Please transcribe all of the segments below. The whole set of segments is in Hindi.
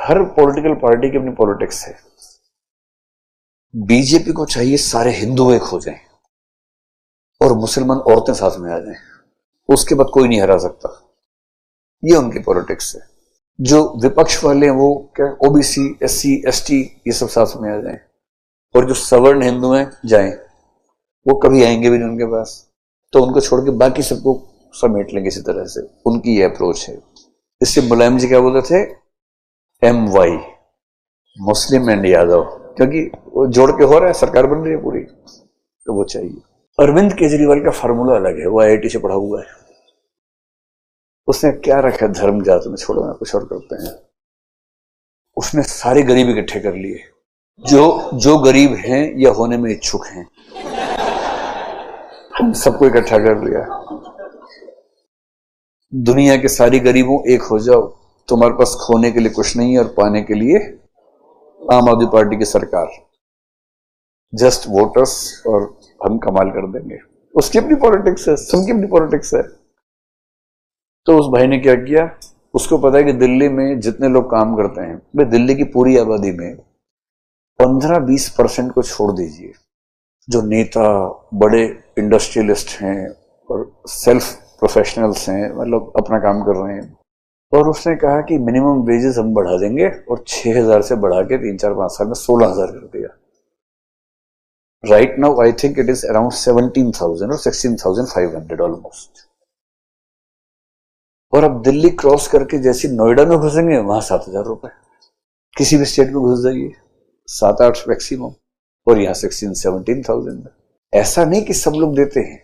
हर पॉलिटिकल पार्टी की अपनी पॉलिटिक्स है। बीजेपी को चाहिए सारे हिंदू एक हो जाएं और मुसलमान औरतें साथ में आ जाएं, उसके बाद कोई नहीं हरा सकता। ये उनकी पॉलिटिक्स है। जो विपक्ष वाले हैं वो क्या, ओबीसी, एससी, एसटी ये सब साथ में आ जाएं, और जो सवर्ण हिंदू हैं जाएं, वो कभी आएंगे भी नहीं उनके पास, तो उनको छोड़ के बाकी सबको समेट लेंगे इसी तरह से। उनकी ये अप्रोच है। इससे मुलायम जी क्या बोलते थे, MY, मुस्लिम एंड यादव, क्योंकि वो जोड़ के हो रहा है, सरकार बन रही है पूरी, तो वो चाहिए। अरविंद केजरीवाल का फार्मूला अलग है, वो IIT से पढ़ा हुआ है। उसने क्या रखा है, धर्म जात में छोड़ो ना, कुछ और करते हैं। उसने सारे गरीब इकट्ठे कर लिए, जो गरीब हैं या होने में इच्छुक हैं, हम सबको इकट्ठा कर लिया। दुनिया के सारी गरीबों एक हो जाओ, तुम्हारे पास खोने के लिए कुछ नहीं है और पाने के लिए आम आदमी पार्टी की सरकार, जस्ट वोटर्स, और हम कमाल कर देंगे। उसकी अपनी पॉलिटिक्स है, सबकी अपनी पॉलिटिक्स है। तो उस भाई ने क्या किया, उसको पता है कि दिल्ली में जितने लोग काम करते हैं, भाई दिल्ली की पूरी आबादी में 15-20% को छोड़ दीजिए, जो नेता, बड़े इंडस्ट्रियलिस्ट हैं और सेल्फ प्रोफेशनल्स हैं, मतलब अपना काम कर रहे हैं। और उसने कहा कि मिनिमम वेजेस हम बढ़ा देंगे, और 6,000 से बढ़ा के 3-4-5 साल में 16,000 कर दिया। Right now I think it is around 17,000 और 16,500 ऑलमोस्ट। और अब दिल्ली क्रॉस करके जैसे नोएडा में घुसेंगे, वहां 7,000 रुपए। किसी भी स्टेट में घुस जाइए, 7-8 मैक्सिमम, और यहां 16,000-17,000। ऐसा नहीं कि सब लोग देते हैं,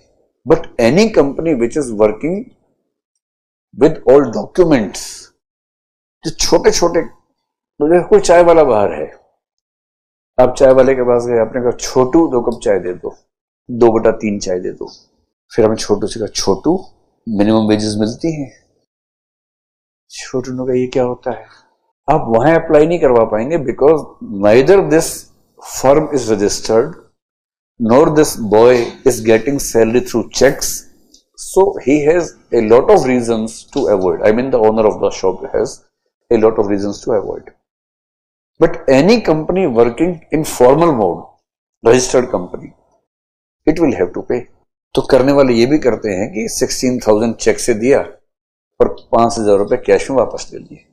but any company which is working with all documents, जो छोटे छोटे, तो कोई चाय वाला बाहर है, आप चाय वाले के पास गए, आपने कहा छोटू 2 कप चाय दे दो, 2/3 चाय दे दो। फिर हमने छोटू से कहा, छोटू मिनिमम वेजेस मिलती हैं। छोटू ने कहा ये क्या होता है, आप वहां अप्लाई नहीं करवा पाएंगे, because neither this firm is registered nor this boy is getting salary through checks, so he has a lot of reasons to avoid. I mean, the owner of the shop has a lot of reasons to avoid. But any company working in formal mode, registered company, it will have to pay. तो करने वाले ये भी करते हैं कि 16,000 चेक से दिया और 5,000 रुपए कैश में वापस ले लिए।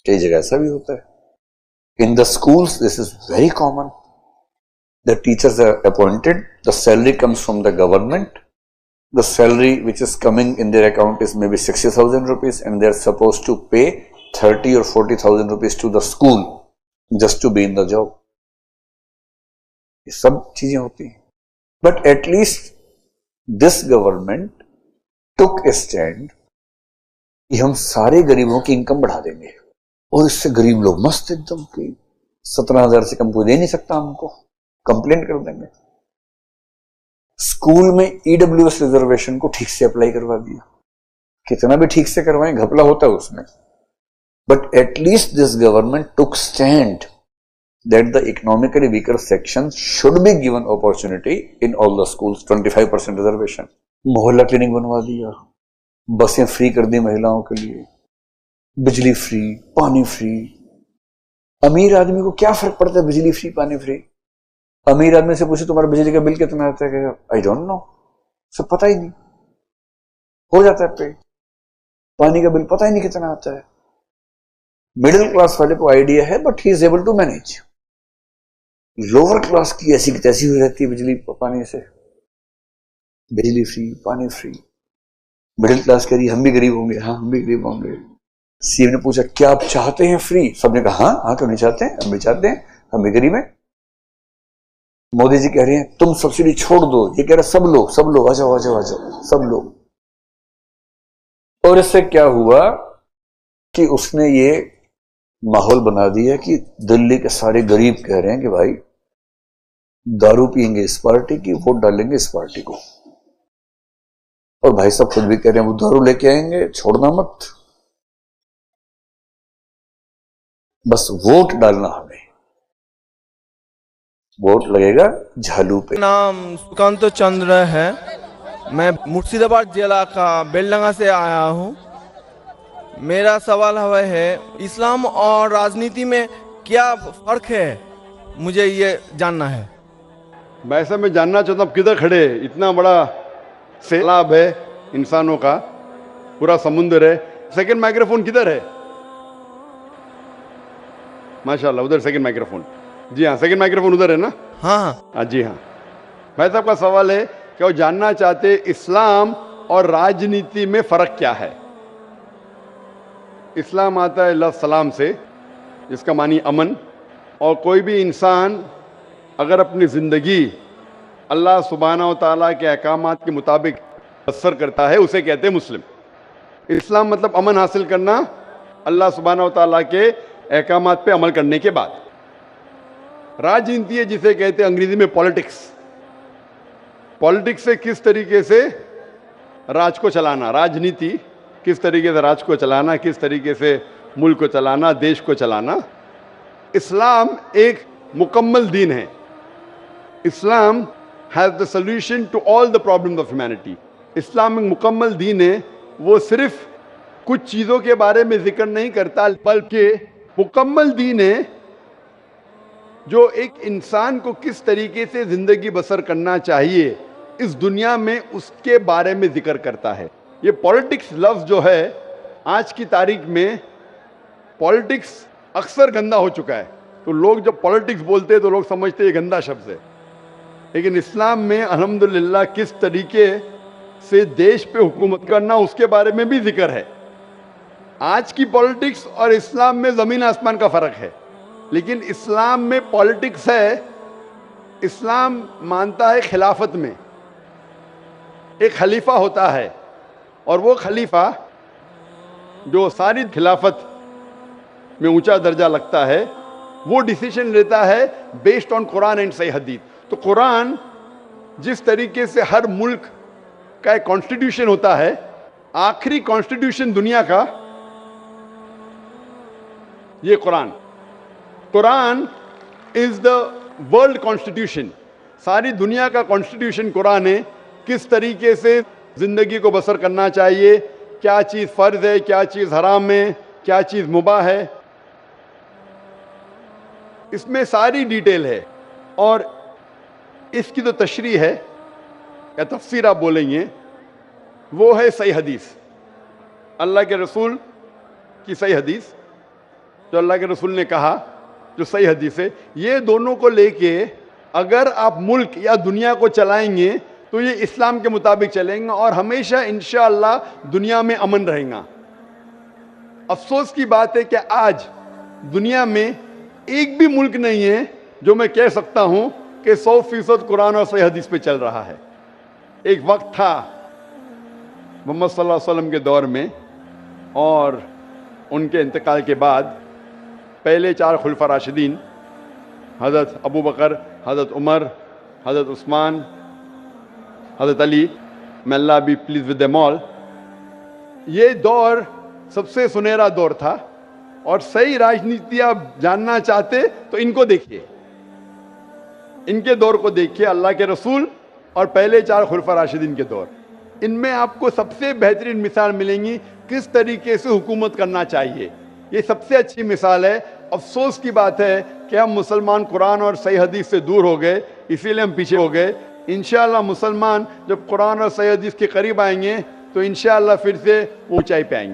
कई जगह ऐसा भी होता है। In the schools, this is very common. The teachers are appointed, the salary comes from the government, the salary which is coming in their account is maybe 60,000 rupees, and they are supposed to pay 30 or 40,000 rupees to the school just to be in the job. ये सब चीजें होती हैं, but at least this government took a stand कि हम सारे गरीबों की इनकम बढ़ा देंगे, और इससे गरीब लोग मस्त एकदम कि 17,000 से कम कोई दे नहीं सकता हमको, कंप्लेंट कर देंगे। स्कूल में EWS रिजर्वेशन को ठीक से अप्लाई करवा दिया, कितना भी ठीक से करवाएं घपला होता है उसमें, but at least this government took stand that the economically weaker section should be given opportunity in all the schools, 25% reservation. मोहल्ला क्लिनिक बनवा दिया, बसें फ्री कर दी महिलाओं के लिए, बिजली फ्री, पानी फ्री। अमीर आदमी को क्या फर्क पड़ता है बिजली फ्री, पानी फ्री? अमीर आदमी से पूछे तुम्हारा बिजली का बिल कितना आता है, आई डोंट नो, सब पता ही नहीं, हो जाता है पे। पानी का बिल पता ही नहीं कितना आता है। मिडिल क्लास वाले को आइडिया है, but he is able to manage. Lower class की ऐसी की तैसी हो जाती है बिजली पानी से, बिजली फ्री, पानी फ्री। मिडिल क्लास कह रही हम भी गरीब होंगे, हाँ हम भी गरीब होंगे। सीएम ने पूछा क्या आप चाहते हैं फ्री? सबने कहा हाँ हाँ, क्यों नहीं चाहते हैं, हम भी चाहते हैं, हम भी गरीब हैं। मोदी जी कह रहे हैं तुम सब्सिडी छोड़ दो, ये कह रहे सब लोग आ जाओ, सब लोग। और इससे क्या हुआ कि उसने ये माहौल बना दिया कि दिल्ली के सारे गरीब कह रहे हैं कि भाई दारू पियेंगे इस पार्टी की, वोट डालेंगे इस पार्टी को। और भाई साहब खुद भी कह रहे हैं वो दारू लेके आएंगे, छोड़ना मत, बस वोट डालना हमें, वोट लगेगा झालू पे। नाम सुकांत चंद्र है, मैं मुर्शिदाबाद जिला का बेलडंगा से आया हूँ। मेरा सवाल है इस्लाम और राजनीति में क्या फर्क है, मुझे ये जानना है। वैसे मैं जानना चाहता हूँ किधर खड़े हैं? इतना बड़ा सैलाब है इंसानों का, पूरा समुद्र है। सेकंड माइक्रोफोन किधर है? माशाल्लाह, उधर सेकंड माइक्रोफोन। जी हाँ, सेकंड माइक्रोफोन उधर है ना? हाँ हाँ। हाँ जी हाँ। भाई साहब का सवाल है कि वो जानना चाहते इस्लाम और राजनीति में फर्क क्या है। इस्लाम आता है लफ्ज़ सलाम से, जिसका मानी अमन, और कोई भी इंसान अगर अपनी ज़िंदगी अल्लाह सुब्हानहू व तआला के अहकामात के मुताबिक बसर करता है, उसे कहते हैं मुस्लिम। इस्लाम मतलब अमन हासिल करना अल्लाह सुब्हानहू व तआला के अहकामात पे अमल करने के बाद। राजनीति है जिसे कहते हैं अंग्रेजी में पॉलिटिक्स। पॉलिटिक्स से किस तरीके से राज को चलाना, राजनीति किस तरीके से राज को चलाना, किस तरीके से मुल्क को चलाना, देश को चलाना। इस्लाम एक मुकम्मल दीन है। Islam has the solution to all the problems of humanity. Islam एक मुकम्मल दीन है। वो सिर्फ कुछ चीज़ों के बारे में जिक्र नहीं करता, बल्कि मुकम्मल दीन है जो एक इंसान को किस तरीके से ज़िंदगी बसर करना चाहिए इस दुनिया में, उसके बारे में जिक्र करता है। ये पॉलिटिक्स लफ्ज़ जो है, आज की तारीख में पॉलिटिक्स अक्सर गंदा हो चुका है। तो लोग जब पॉलिटिक्स बोलते हैं तो लोग समझते हैं ये गंदा शब्द है, लेकिन इस्लाम में अल्हम्दुलिल्लाह किस तरीके से देश पे हुकूमत करना, उसके बारे में भी जिक्र है। आज की पॉलिटिक्स और इस्लाम में ज़मीन आसमान का फ़र्क है, लेकिन इस्लाम में पॉलिटिक्स है। इस्लाम मानता है खिलाफत में एक खलीफा होता है, और वो खलीफा जो सारी खिलाफत में ऊंचा दर्जा लगता है, वो डिसीजन लेता है बेस्ड ऑन कुरान एंड सही हदीस। तो कुरान जिस तरीके से हर मुल्क का एक कॉन्स्टिट्यूशन होता है, आखिरी कॉन्स्टिट्यूशन दुनिया का ये Quran. Quran is the world constitution. सारी दुनिया का कॉन्स्टिट्यूशन कुरान है। किस तरीके से जिंदगी को बसर करना चाहिए, क्या चीज़ फ़र्ज है, क्या चीज़ हराम है, क्या चीज़ मुबाह है, इसमें सारी डिटेल है। और इसकी जो तशरीह है या तफसीर आप बोलेंगे, वो है सही हदीस, अल्लाह के रसूल की सही हदीस, जो अल्लाह के रसूल ने कहा, जो सही हदीस है। ये दोनों को लेके अगर आप मुल्क या दुनिया को चलाएंगे तो ये इस्लाम के मुताबिक चलेंगे और हमेशा इंशाअल्लाह दुनिया में अमन रहेगा। अफसोस की बात है कि आज दुनिया में एक भी मुल्क नहीं है जो मैं कह सकता हूं कि 100% कुरान और सही हदीस पे चल रहा है। एक वक्त था मोहम्मद सल्लल्लाहु अलैहि वसल्लम के दौर में, और उनके इंतकाल के बाद पहले 4 खुलफा राशिदीन, हज़रत अबू बकर, हज़रत उमर, हज़रत उस्मान, हज़रत Ali, may Allah be pleased with them all, ये दौर सबसे सुनहरा दौर था। और सही राजनीति आप जानना चाहते तो इनको देखिए, इनके दौर को देखिए, अल्लाह के रसूल और पहले 4 खुलफा राशिदीन के दौर। इनमें आपको सबसे बेहतरीन मिसाल मिलेंगी किस तरीके से हुकूमत करना चाहिए। ये सबसे अच्छी मिसाल है। अफसोस की बात है कि हम मुसलमान कुरान और सही हदीस से दूर हो गए, इसीलिए हम पीछे हो गए। इंशाअल्लाह मुसलमान जब कुरान और सही हदीस के करीब आएंगे तो इंशाअल्लाह फिर से ऊंचाई पे आएंगे।